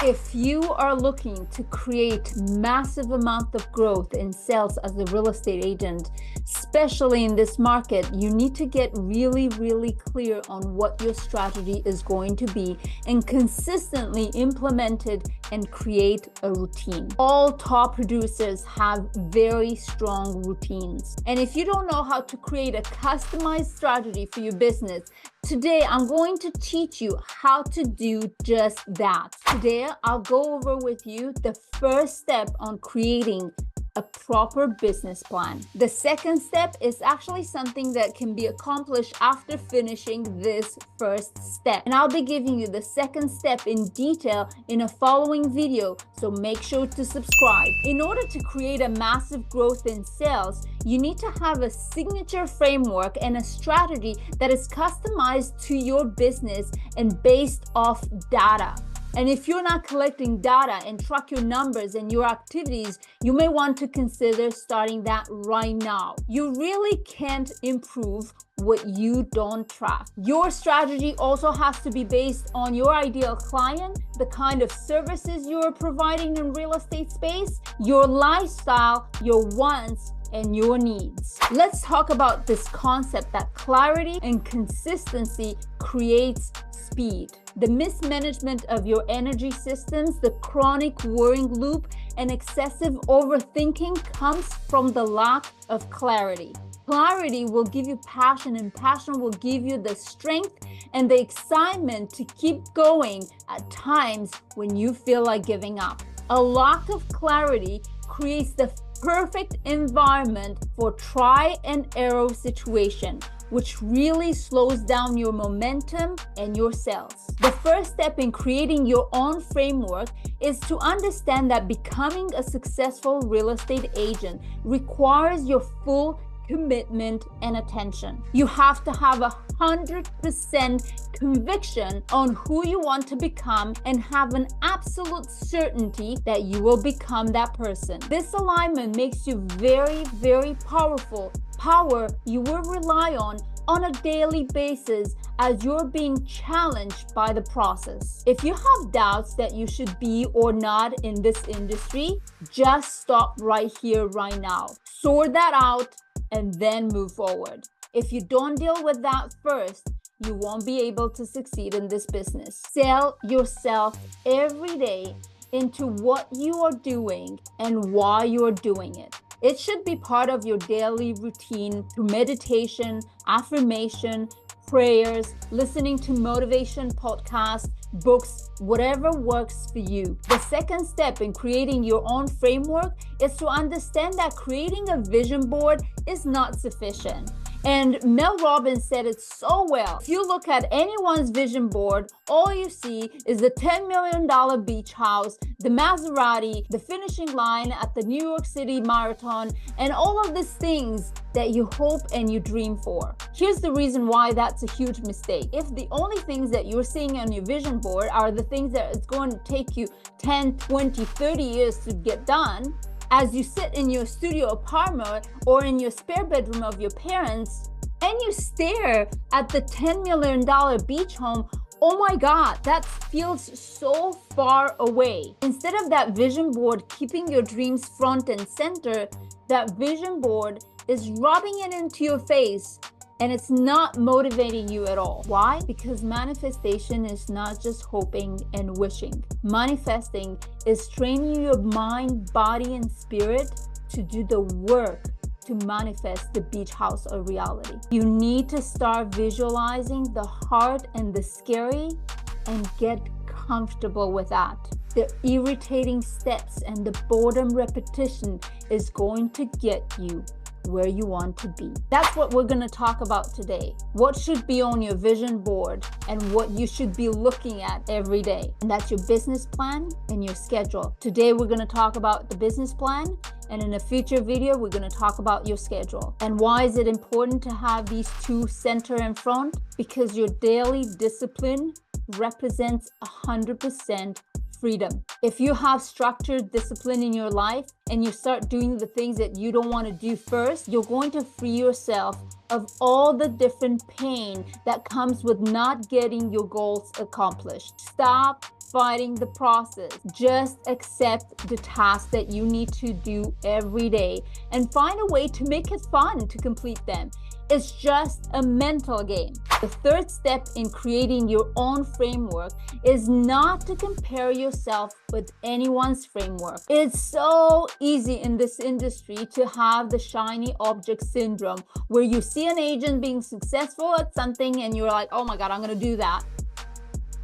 If you are looking to create massive amount of growth in sales as a real estate agent, especially in this market, you need to get really clear on what your strategy is going to be and consistently implement it and create a routine. All top producers have very strong routines. And if you don't know how to create a customized strategy for your business, today I'm going to teach you how to do just that. Today I'll go over with you the first step on creating a proper business plan. The second step is actually something that can be accomplished after finishing this first step. And I'll be giving you the second step in detail in a following video, so make sure to subscribe. In order to create a massive growth in sales, you need to have a signature framework and a strategy that is customized to your business and based off data. And if you're not collecting data and track your numbers and your activities, you may want to consider starting that right now. You really can't improve what you don't track. Your strategy also has to be based on your ideal client, the kind of services you're providing in real estate space, your lifestyle, your wants, and your needs. Let's talk about this concept that clarity and consistency creates speed. The mismanagement of your energy systems, the chronic worrying loop, and excessive overthinking comes from the lack of clarity. Clarity will give you passion, and passion will give you the strength and the excitement to keep going at times when you feel like giving up. A lack of clarity creates the perfect environment for try and error situation, which really slows down your momentum and your sales. The first step in creating your own framework is to understand that becoming a successful real estate agent requires your full commitment and attention. You have to have 100% conviction on who you want to become and have an absolute certainty that you will become that person. This alignment makes you very powerful. Power you will rely on a daily basis as you're being challenged by the process. If you have doubts that you should be or not in this industry, just stop right here, right now. Sort that out and then move forward. If you don't deal with that first, you won't be able to succeed in this business. Sell yourself every day into what you are doing and why you're doing it. It should be part of your daily routine through meditation, affirmation, prayers, listening to motivation podcasts, books, whatever works for you. The second step in creating your own framework is to understand that creating a vision board is not sufficient. And Mel Robbins said it so well. If you look at anyone's vision board, all you see is the $10 million beach house, the Maserati, the finishing line at the New York City Marathon, and all of these things that you hope and you dream for. Here's the reason why that's a huge mistake. If the only things that you're seeing on your vision board are the things that it's going to take you 10, 20, 30 years to get done, as you sit in your studio apartment or in your spare bedroom of your parents and you stare at the $10 million beach home, oh my God, that feels so far away. Instead of that vision board keeping your dreams front and center, that vision board is rubbing it into your face and it's not motivating you at all. Why? Because manifestation is not just hoping and wishing. Manifesting is training your mind, body, and spirit to do the work to manifest the beach house a reality. You need to start visualizing the hard and the scary and get comfortable with that. The irritating steps and the boredom repetition is going to get you where you want to be. That's what we're going to talk about today. What should be on your vision board and what you should be looking at every day. And that's your business plan and your schedule. Today we're going to talk about the business plan, and in a future video we're going to talk about your schedule. And why is it important to have these two center in front? Because your daily discipline represents 100% freedom. If you have structured discipline in your life and you start doing the things that you don't want to do first, you're going to free yourself of all the different pain that comes with not getting your goals accomplished. Stop fighting the process. Just accept the tasks that you need to do every day and find a way to make it fun to complete them. It's just a mental game. The third step in creating your own framework is not to compare yourself with anyone's framework. It's so easy in this industry to have the shiny object syndrome, where you see an agent being successful at something and you're like, oh my God, I'm gonna do that.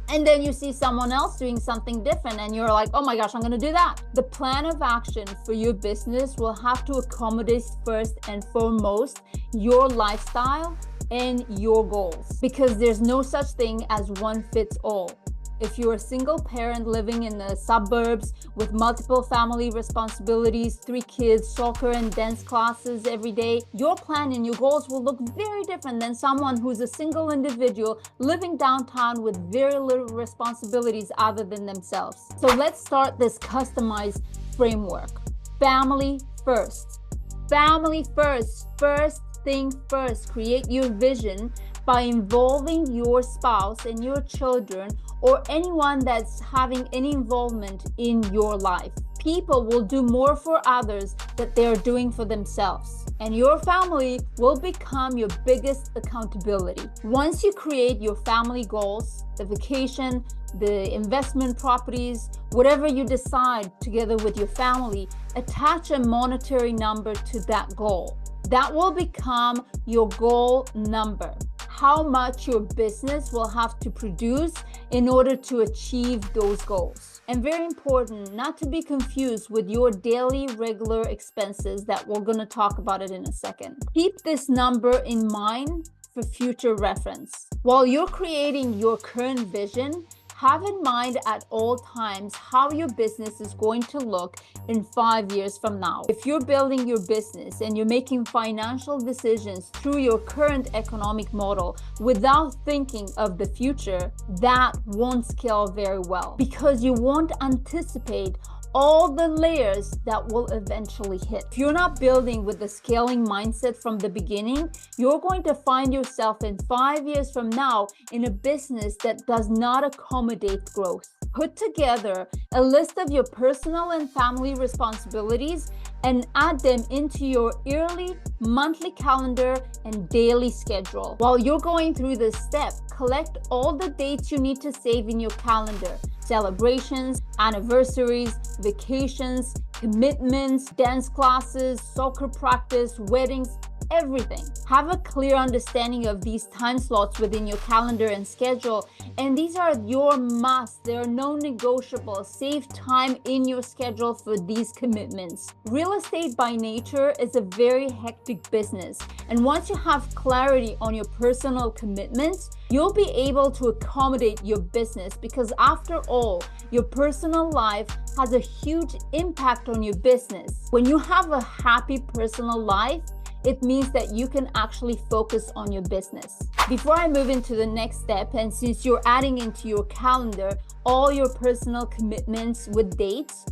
And then you see someone else doing something different and you're like, oh my gosh, I'm gonna do that. The plan of action for your business will have to accommodate first and foremost your lifestyle and your goals, because there's no such thing as one fits all. If you're a single parent living in the suburbs with multiple family responsibilities, 3 kids, soccer and dance classes every day, your plan and your goals will look very different than someone who's a single individual living downtown with very little responsibilities other than themselves. So let's start this customized framework. Family first. Family first. First thing first. Create your vision by involving your spouse and your children or anyone that's having any involvement in your life. People will do more for others that they're doing for themselves, and your family will become your biggest accountability. Once you create your family goals, the vacation, the investment properties, whatever you decide together with your family, attach a monetary number to that goal. That will become your goal number. How much your business will have to produce in order to achieve those goals. And very important, not to be confused with your daily regular expenses that we're going to talk about it in a second. Keep this number in mind for future reference. While you're creating your current vision, have in mind at all times how your business is going to look in 5 years from now. If you're building your business and you're making financial decisions through your current economic model without thinking of the future, that won't scale very well, because you won't anticipate all the layers that will eventually hit. If you're not building with the scaling mindset from the beginning, you're going to find yourself in 5 years from now in a business that does not accommodate growth. Put together a list of your personal and family responsibilities and add them into your yearly, monthly calendar and daily schedule. While you're going through this step, collect all the dates you need to save in your calendar: celebrations, anniversaries, vacations, commitments, dance classes, soccer practice, weddings, everything. Have a clear understanding of these time slots within your calendar and schedule, and these are your must. There are no negotiables. Save time in your schedule for these commitments. Real estate by nature is a very hectic business, and once you have clarity on your personal commitments, you'll be able to accommodate your business, because after all, your personal life has a huge impact on your business. When you have a happy personal life, it means that you can actually focus on your business. Before I move into the next step, and since you're adding into your calendar all your personal commitments with dates,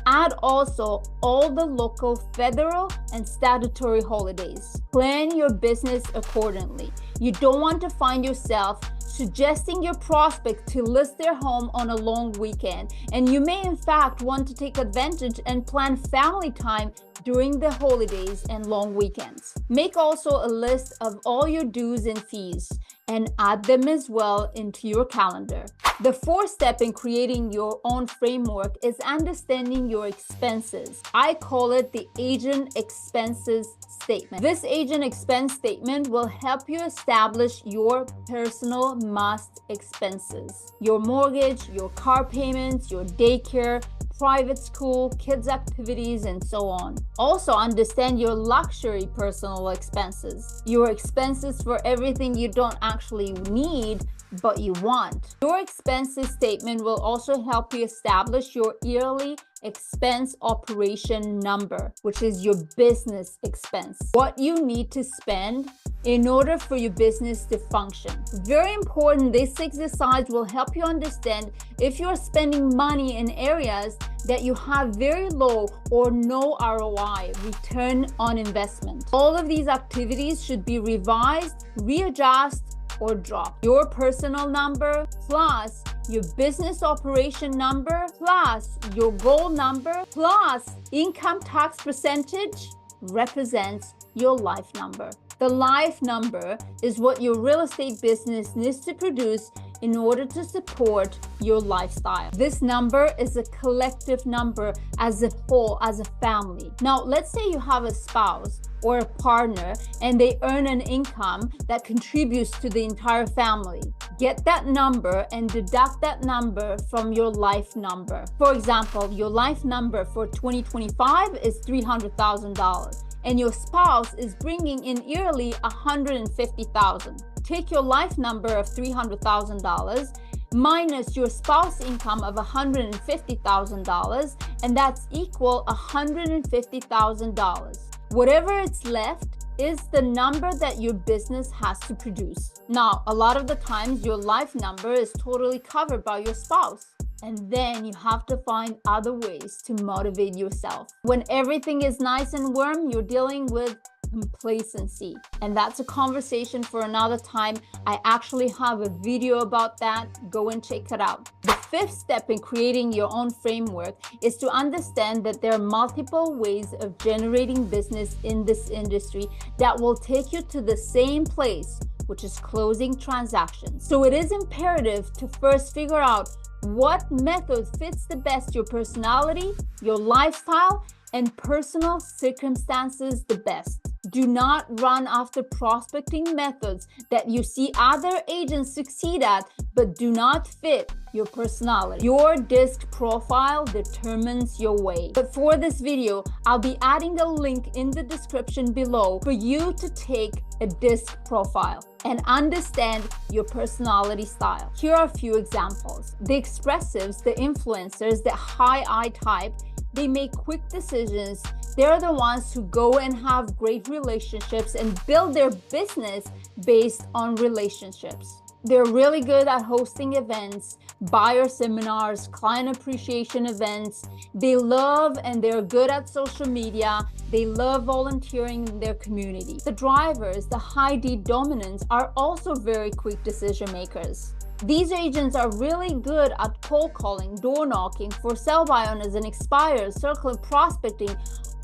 add also all the local, federal, and statutory holidays. Plan your business accordingly. You don't want to find yourself suggesting your prospect to list their home on a long weekend, and you may in fact want to take advantage and plan family time during the holidays and long weekends. Make also a list of all your dues and fees and add them as well into your calendar. The fourth step in creating your own framework is understanding your expenses. I call it the agent expenses statement. This agent expense statement will help you establish your personal must expenses: your mortgage, your car payments, your daycare, private school, kids activities, and so on. Also understand your luxury personal expenses, your expenses for everything you don't actually need but you want. Your expenses statement will also help you establish your yearly expense operation number, which is your business expense, what you need to spend in order for your business to function. Very important, this exercise will help you understand if you're spending money in areas that you have very low or no ROI, return on investment. All of these activities should be revised, readjusted, or drop. Your personal number plus your business operation number plus your goal number plus income tax percentage represents your life number. The life number is what your real estate business needs to produce in order to support your lifestyle. This number is a collective number as a whole, as a family. Now, let's say you have a spouse or a partner and they earn an income that contributes to the entire family. Get that number and deduct that number from your life number. For example, your life number for 2025 is $300,000 and your spouse is bringing in yearly $150,000. Take your life number of $300,000 minus your spouse income of $150,000, and that's equal $150,000. Whatever is left is the number that your business has to produce. Now, a lot of the times your life number is totally covered by your spouse. And then you have to find other ways to motivate yourself. When everything is nice and warm, you're dealing with complacency. And that's a conversation for another time. I actually have a video about that. Go and check it out. The fifth step in creating your own framework is to understand that there are multiple ways of generating business in this industry that will take you to the same place, which is closing transactions. So it is imperative to first figure out what method fits the best your personality, your lifestyle, and personal circumstances the best. Do not run after prospecting methods that you see other agents succeed at, but do not fit your personality. Your disc profile determines your way. But for this video, I'll be adding a link in the description below for you to take a disc profile and understand your personality style. Here are a few examples. The expressives, the influencers, the high I type, they make quick decisions. They're the ones who go and have great relationships and build their business based on relationships. They're really good at hosting events, buyer seminars, client appreciation events. They love and they're good at social media. They love volunteering in their community. The drivers, the high D dominants, are also very quick decision makers. These agents are really good at cold calling, door knocking, for sale by owners and expirers, circle prospecting,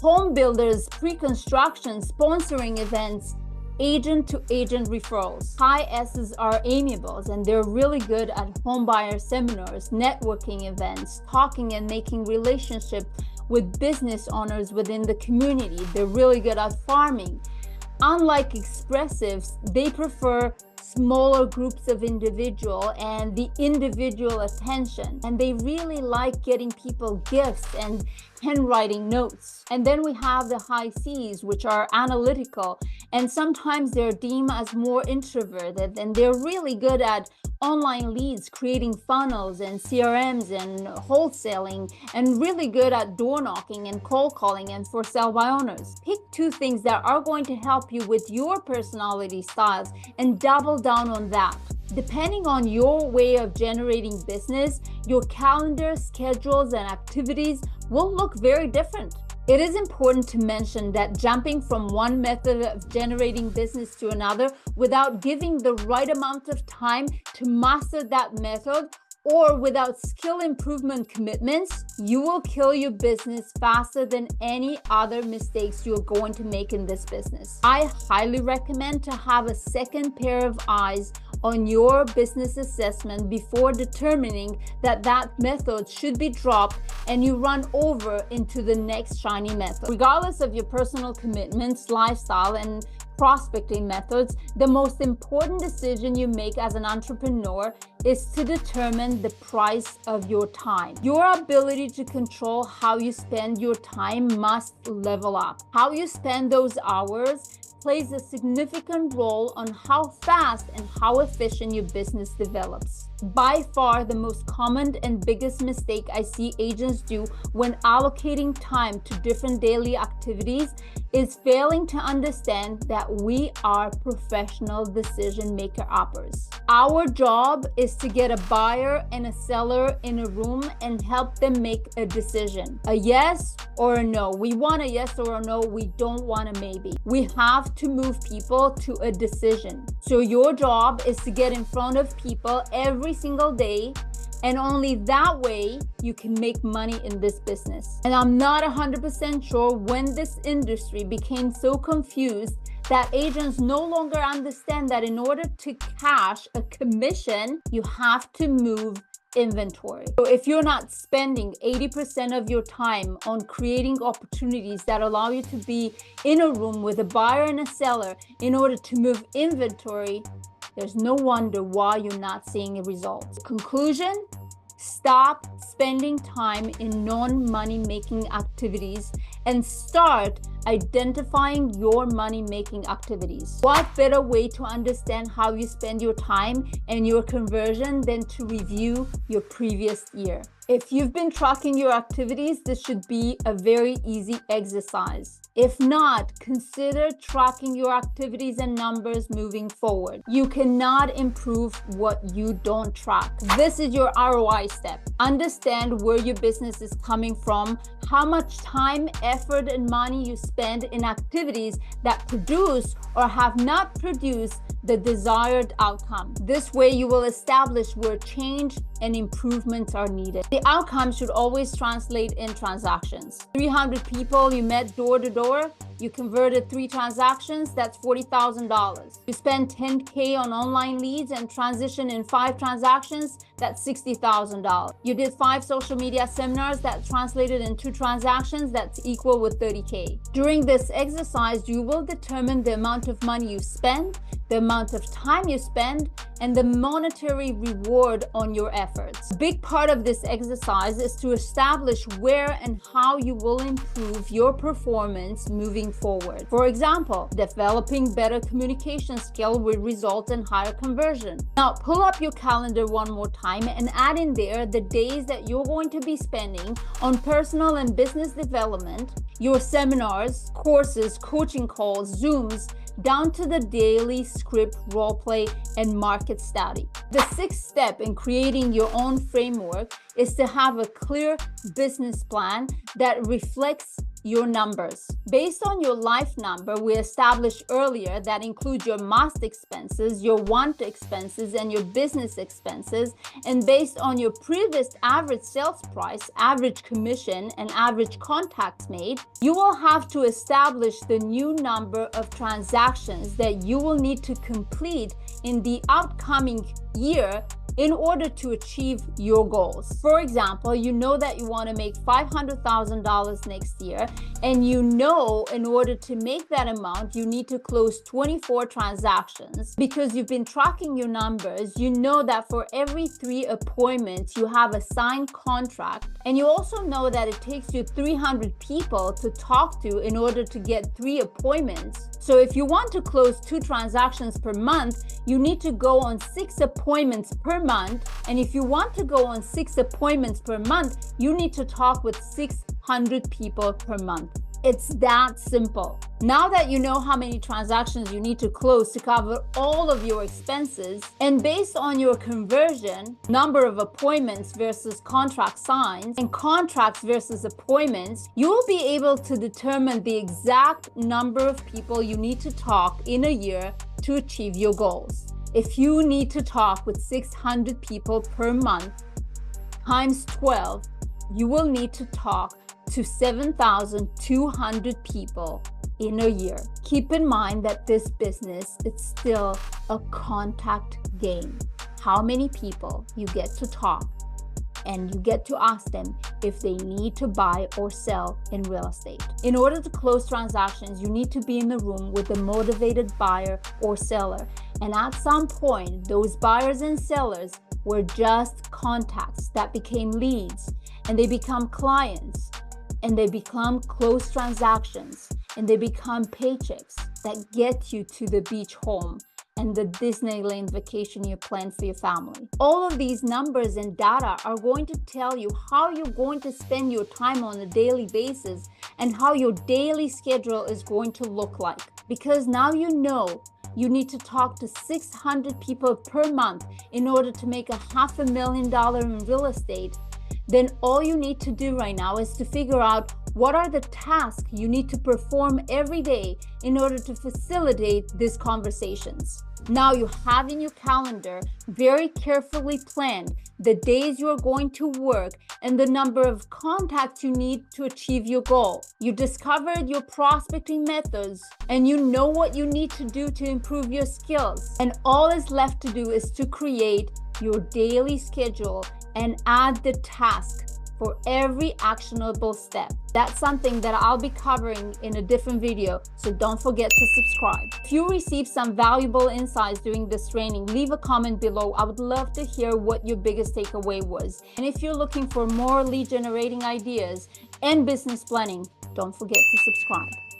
home builders, pre-construction, sponsoring events, agent-to-agent referrals. High S's are amiables and they're really good at home buyer seminars, networking events, talking and making relationships with business owners within the community. They're really good at farming. Unlike expressives, they prefer smaller groups of individual and the individual attention, and they really like getting people gifts and handwriting notes. And then we have the high C's, which are analytical, and sometimes they're deemed as more introverted, and they're really good at online leads, creating funnels and CRMs and wholesaling, and really good at door knocking and cold calling and for sale by owners. Pick two things that are going to help you with your personality styles and double down on that. Depending on your way of generating business, your calendar, schedules, and activities will look very different. It is important to mention that jumping from one method of generating business to another without giving the right amount of time to master that method, or without skill improvement commitments, you will kill your business faster than any other mistakes you're going to make in this business. I highly recommend to have a second pair of eyes on your business assessment before determining that that method should be dropped and you run over into the next shiny method. Regardless of your personal commitments, lifestyle, and prospecting methods, the most important decision you make as an entrepreneur is to determine the price of your time. Your ability to control how you spend your time must level up. How you spend those hours plays a significant role on how fast and how efficient your business develops. By far, the most common and biggest mistake I see agents do when allocating time to different daily activities is failing to understand that we are professional decision maker uppers. Our job is to get a buyer and a seller in a room and help them make a decision, a yes or a no. We want a yes or a no. We don't want a maybe. We have to move people to a decision. So your job is to get in front of people every single day, And only that way you can make money in this business. And I'm not 100% sure when this industry became so confused that agents no longer understand that in order to cash a commission, you have to move inventory. So if you're not spending 80% of your time on creating opportunities that allow you to be in a room with a buyer and a seller in order to move inventory, there's no wonder why you're not seeing results. Conclusion: stop spending time in non-money making activities and start identifying your money-making activities. What better way to understand how you spend your time and your conversion than to review your previous year? If you've been tracking your activities, this should be a very easy exercise. If not, consider tracking your activities and numbers moving forward. You cannot improve what you don't track. This is your ROI step. Understand where your business is coming from, how much time, effort, and money you spend in activities that produce or have not produced the desired outcome. This way you will establish where change and improvements are needed. The outcome should always translate in transactions. 300 people you met door to door, you converted 3 transactions, that's $40,000. You spend $10K on online leads and transition in 5 transactions, that's $60,000. You did 5 social media seminars that translated in 2 transactions, that's equal with $30K. During this exercise, you will determine the amount of money you spend, the amount of time you spend, and the monetary reward on your efforts. A big part of this exercise is to establish where and how you will improve your performance moving forward. For example, developing better communication skill will result in higher conversion. Now, pull up your calendar one more time and add in there the days that you're going to be spending on personal and business development, your seminars, courses, coaching calls, Zooms, down to the daily script, role play, and market study. The 6th step in creating your own framework is to have a clear business plan that reflects your numbers. Based on your life number we established earlier that includes your must expenses, your want expenses, and your business expenses, and based on your previous average sales price, average commission, and average contacts made, you will have to establish the new number of transactions that you will need to complete in the upcoming year in order to achieve your goals. For example, you know that you want to make $500,000 next year, and you know in order to make that amount, you need to close 24 transactions. Because you've been tracking your numbers, you know that for every 3 appointments, you have a signed contract, and you also know that it takes you 300 people to talk to in order to get 3 appointments. So if you want to close 2 transactions per month, you need to go on 6 appointments per month. And if you want to go on 6 appointments per month, you need to talk with 600 people per month. It's that simple. Now that you know how many transactions you need to close to cover all of your expenses, and based on your conversion, number of appointments versus contract signs, and contracts versus appointments, you will be able to determine the exact number of people you need to talk in a year to achieve your goals. If you need to talk with 600 people per month, times 12, you will need to talk to 7,200 people in a year. Keep in mind that this business is still a contact game. How many people you get to talk, and you get to ask them if they need to buy or sell in real estate. In order to close transactions, you need to be in the room with a motivated buyer or seller. And at some point, those buyers and sellers were just contacts that became leads, and they become clients, and they become closed transactions, and they become paychecks that get you to the beach home and the Disneyland vacation you plan for your family. All of these numbers and data are going to tell you how you're going to spend your time on a daily basis and how your daily schedule is going to look like. Because now you know you need to talk to 600 people per month in order to make $500,000 in real estate. then all you need to do right now is to figure out what are the tasks you need to perform every day in order to facilitate these conversations. Now you have in your calendar very carefully planned the days you are going to work and the number of contacts you need to achieve your goal. You discovered your prospecting methods and you know what you need to do to improve your skills. And all is left to do is to create your daily schedule and add the task for every actionable step. That's something that I'll be covering in a different video, so don't forget to subscribe. If you received some valuable insights during this training, leave a comment below. I would love to hear what your biggest takeaway was. And if you're looking for more lead generating ideas and business planning, don't forget to subscribe.